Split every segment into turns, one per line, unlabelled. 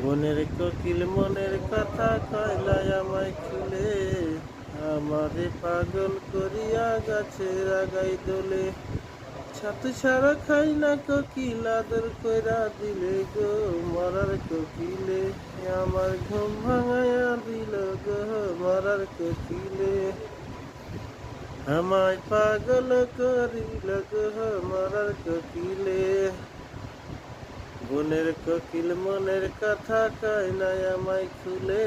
মনের কোকিল মনের কথা কয়লাই আমায় খুলে, আমারে পাগল করিয়া গাছের আগায় দোলে। ছাতু ছাড়া খাই না কোকিল আদর কইরা দিলে গো, মরার কোকিলে আমার ঘুম ভাঙাইয়া দিল গো, মরার কোকিলে আমায় পাগল করিল গো, মরার কোকিলে। বনের কোকিল মনের কথা কয় নাই আমায় খুলে,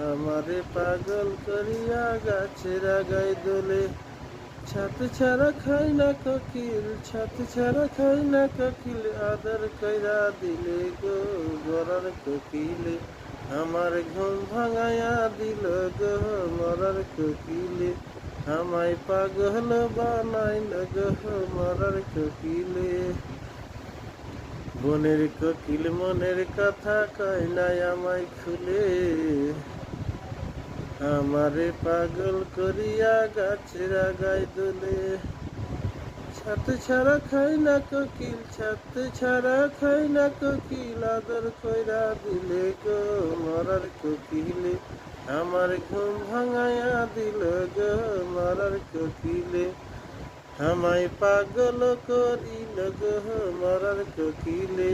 আমারে পাগল করিয়া গাছের আগায় দোলে। ছাতু ছাড়া খাই না কোকিল, ছাতু ছাড়া খাই না কোকিল আদর কইরা দিলে গো, মরার কোকিলে আমার ঘুম ভাঙাইয়া দিল গো, মরার কোকিলে আমায় পাগল বানাইল গো, মরার কোকিলে। বনের কোকিল মনের কথা কয় নাই আমায় খুলে, আমারে পাগল করিয়া গাছের আগায় দোলে। ছাতু ছাড়া খাই না কোকিল, ছাতু ছাড়া খাই না কোকিল আদর কইরা দিলে গো, মরার কোকিলে আমার ঘুম ভাঙাইয়া দিল গো, মরার কোকিলে আমায় পাগল করিল গো, মরার কোকিলে।